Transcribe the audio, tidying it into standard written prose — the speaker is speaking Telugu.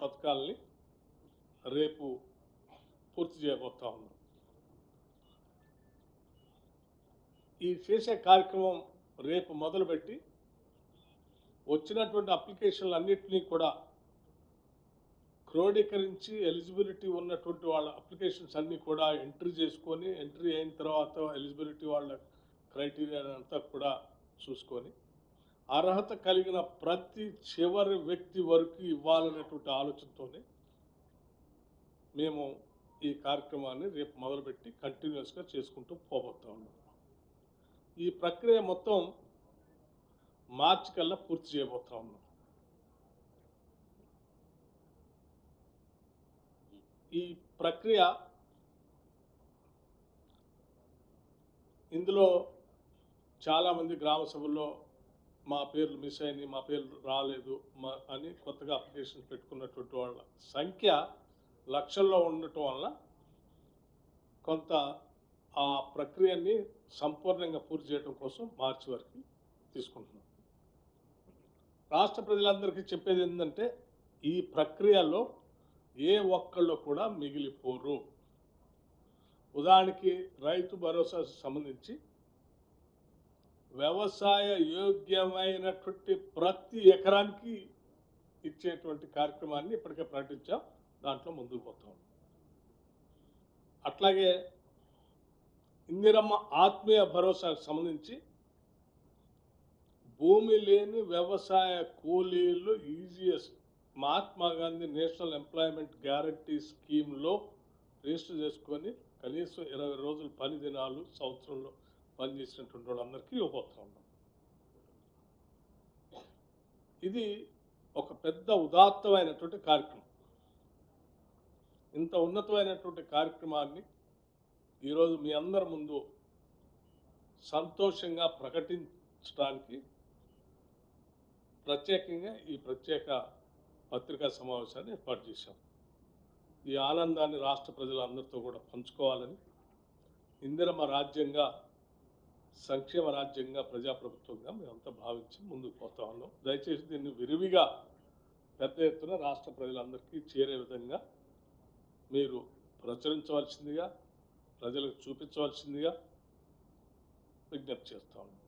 పథకాలని రేపు పూర్తి చేయబోతా ఉన్నాం. ఈ చేసే కార్యక్రమం రేపు మొదలుపెట్టి వచ్చినటువంటి అప్లికేషన్లు అన్నింటినీ కూడా క్రోడీకరించి ఎలిజిబిలిటీ ఉన్నటువంటి వాళ్ళ అప్లికేషన్స్ అన్నీ కూడా ఎంట్రీ చేసుకొని, ఎంట్రీ అయిన తర్వాత ఎలిజిబిలిటీ వాళ్ళ క్రైటీరియా అంతా కూడా చూసుకొని అర్హత కలిగిన ప్రతి చివరి వ్యక్తి వరకు ఇవ్వాలనేటువంటి ఆలోచనతోనే మేము ఈ కార్యక్రమాన్ని రేపు మొదలుపెట్టి కంటిన్యూస్గా చేసుకుంటూ పోబోతా ఉన్నాం. ఈ ప్రక్రియ మొత్తం మార్చి కల్లా పూర్తి చేయబోతా ఉన్నాం. ఈ ప్రక్రియ ఇందులో చాలామంది గ్రామ సభల్లో మా పేర్లు మిస్ అయినాయి, మా పేర్లు రాలేదు అని కొత్తగా అప్లికేషన్ పెట్టుకున్నటువంటి వాళ్ళ సంఖ్య లక్షల్లో ఉండటం వల్ల కొంత ఆ ప్రక్రియని సంపూర్ణంగా పూర్తి చేయడం కోసం మార్చి వరకు తీసుకుంటున్నాం. రాష్ట్ర ప్రజలందరికీ చెప్పేది ఏంటంటే ఈ ప్రక్రియలో ఏ ఒక్కళ్ళు కూడా మిగిలిపోరు. ఉదాహరణకి రైతు భరోసా సంబంధించి వ్యవసాయ యోగ్యమైనటువంటి ప్రతి ఎకరానికి ఇచ్చేటువంటి కార్యక్రమాన్ని ఇప్పటికే ప్రకటించాం. దాంట్లో ముందుకు పోతాం. అట్లాగే ఇందిరమ్మ ఆత్మీయ భరోసాకు సంబంధించి భూమి లేని వ్యవసాయ కూలీలు EGS Mahatma Gandhi national employment guarantee స్కీమ్లో రిజిస్టర్ చేసుకొని కనీసం 20 రోజులు పని దినాలు సంవత్సరంలో పనిచేసినటువంటి వాళ్ళందరికీ ఇవ్వబోతా ఉన్నాం. ఇది ఒక పెద్ద ఉదాత్తమైనటువంటి కార్యక్రమం. ఇంత ఉన్నతమైనటువంటి కార్యక్రమాన్ని ఈరోజు మీ అందరి ముందు సంతోషంగా ప్రకటించడానికి ప్రత్యేకంగా ఈ ప్రత్యేక పత్రికా సమావేశాన్ని ఏర్పాటు చేశాం. ఈ ఆనందాన్ని రాష్ట్ర ప్రజలందరితో కూడా పంచుకోవాలని, ఇందిరమ్మ రాజ్యంగా, సంక్షేమ రాజ్యంగా, ప్రజాప్రభుత్వంగా మేమంతా భావించి ముందుకు పోతా ఉన్నాం. దయచేసి దీన్ని విరివిగా పెద్ద ఎత్తున రాష్ట్ర ప్రజలందరికీ చేరే విధంగా మీరు ప్రచురించవలసిందిగా, ప్రజలకు చూపించవలసిందిగా విజ్ఞప్తి చేస్తా ఉన్నాం.